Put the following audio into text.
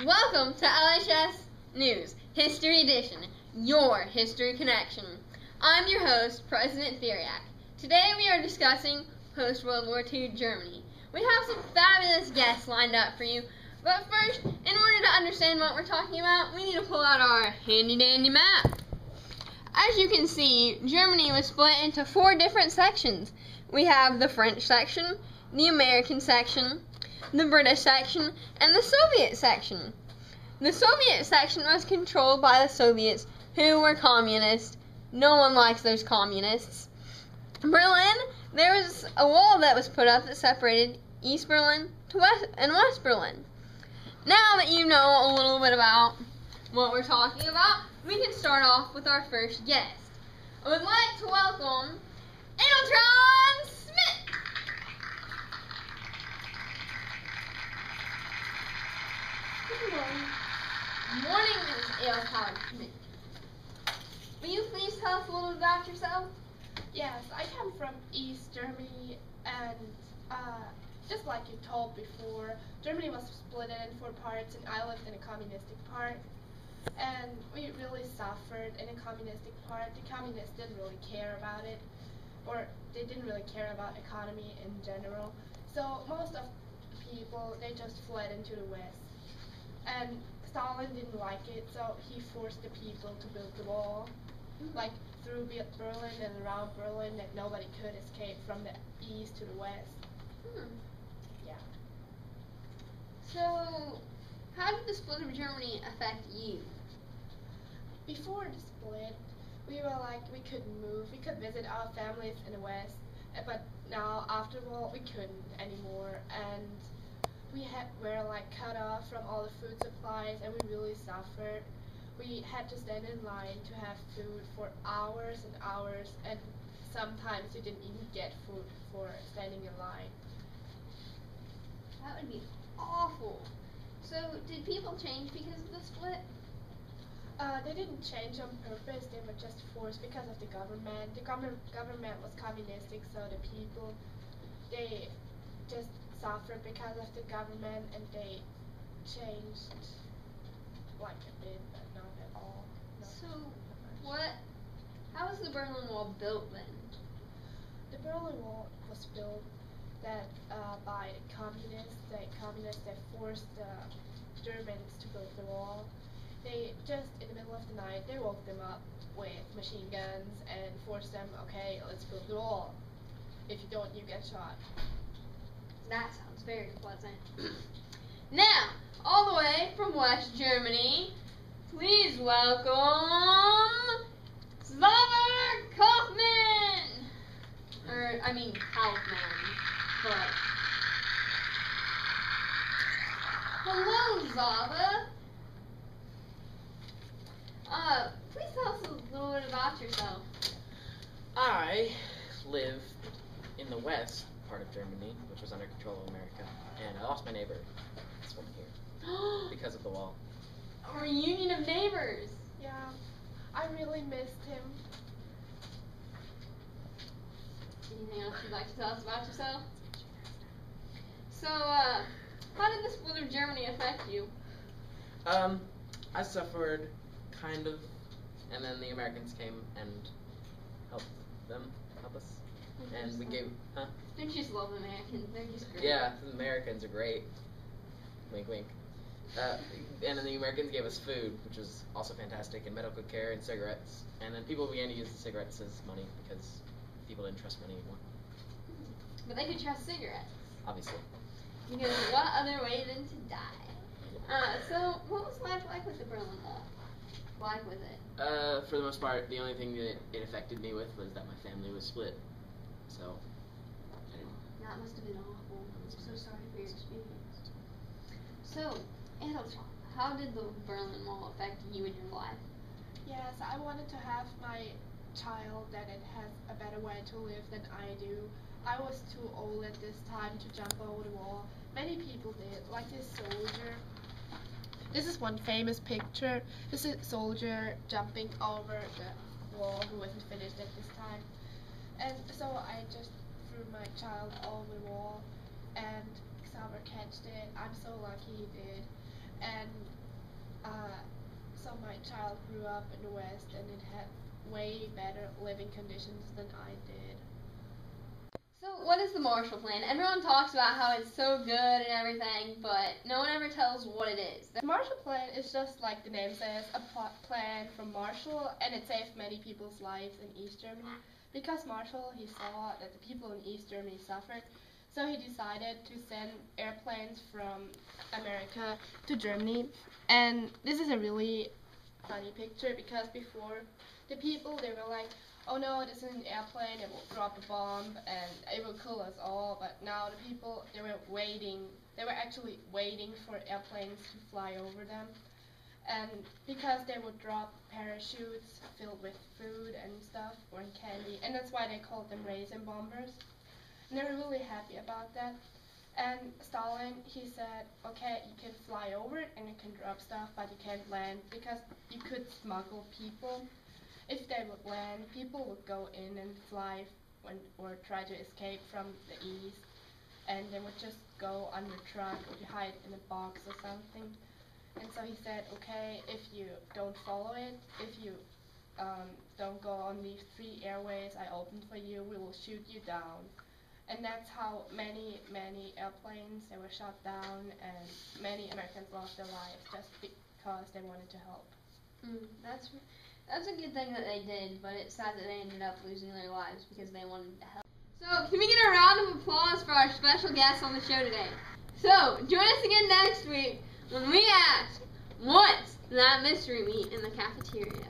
Welcome to LHS News, History Edition, your history connection. I'm your host, President Theriak. Today we are discussing post-World War II Germany. We have some fabulous guests lined up for you, but first, in order to understand what we're talking about, we need to pull out our handy-dandy map. As you can see, Germany was split into 4 different sections. We have the French section, the American section, the British section, and the Soviet section. The Soviet section was controlled by the Soviets, who were communists. No one likes those communists. Berlin, there was a wall that was put up that separated East Berlin and West Berlin. Now that you know a little bit about what we're talking about, we can start off with our first guest. I would like to welcome Adeltron Smith. Good morning. Morning, Ms. Adeltron Smith. Will you please tell us a little about yourself? Yes, I come from East Germany, and just like you told before, Germany was split in 4 parts, and I lived in a communistic part. And we really suffered in a communistic part. The communists didn't really care about it, or they didn't really care about economy in general. So most of the people, they just fled into the West. And Stalin didn't like it, so he forced the people to build the wall, like through Berlin and around Berlin, that nobody could escape from the east to the west. Yeah. So, how did the split of Germany affect you? Before the split, we couldn't move. We could visit our families in the west, but now after the war we couldn't anymore, and were cut off from all the food supplies, and we really suffered. We had to stand in line to have food for hours and hours, and sometimes we didn't even get food for standing in line. That would be awful. So, did people change because of the split? They didn't change on purpose, they were just forced because of the government. The government was communistic, so the people, they just suffered because of the government, and they changed a bit, but not at all. So, how was the Berlin Wall built then? The Berlin Wall was built by the communists. The communists that forced the Germans to build the wall. They just, in the middle of the night, they woke them up with machine guns and forced them, okay, let's build the wall. If you don't, you get shot. That sounds very pleasant. Now, all the way from West Germany, please welcome Slava Kaufman! Kaufman. But hello, Zava. Please tell us a little bit about yourself. I live in the west part of Germany, which was under control of America, and I lost my neighbor, this one here, because of the wall. A reunion of neighbors. Yeah, I really missed him. Anything else you'd like to tell us about yourself? So, how did the split of Germany affect you? I suffered, kind of, and then the Americans came and helped us, and we gave, Don't you just love Americans? They're just great. Yeah, the Americans are great. Wink, wink. And then the Americans gave us food, which was also fantastic, and medical care and cigarettes. And then people began to use the cigarettes as money because people didn't trust money anymore. But they could trust cigarettes. Obviously. Because what other way than to die? So what was life like with the Berlin Wall? Like with it? For the most part, the only thing that it affected me with was that my family was split. So, That must have been awful. I'm so sorry for your experience. So, Adeltron, how did the Berlin Wall affect you in your life? Yes, I wanted to have my child that it has a better way to live than I do. I was too old at this time to jump over the wall. Many people did, like this soldier. This is one famous picture. This is a soldier jumping over the wall who wasn't finished at this time. And so I just threw my child over the wall, and Xaver catched it. I'm so lucky he did. and so my child grew up in the West, and it had way better living conditions than I did. So what is the Marshall Plan? Everyone talks about how it's so good and everything, but no one ever tells what it is. The Marshall Plan is just like the name says, a plan from Marshall, and it saved many people's lives in East Germany. Because Marshall, he saw that the people in East Germany suffered, so he decided to send airplanes from America to Germany. And this is a really funny picture, because before, the people, they were like, oh no, this is an airplane, it will drop a bomb and it will kill us all. But now the people, they were actually waiting for airplanes to fly over them. And because they would drop parachutes filled with food and stuff, or candy, and that's why they called them raisin bombers. And they were really happy about that. And Stalin, he said, okay, you can fly over it and you can drop stuff, but you can't land, because you could smuggle people. If they would land, people would go in and fly or try to escape from the east, and they would just go under a truck or hide in a box or something. And so he said, okay, if you don't follow it, if you don't go on these 3 airways I opened for you, we will shoot you down. And that's how many airplanes, they were shot down, and many Americans lost their lives just because they wanted to help. That's a good thing that they did, but it's sad that they ended up losing their lives because they wanted to help. So, can we get a round of applause for our special guest on the show today? So, join us again next week when we ask, what's that mystery meat in the cafeteria?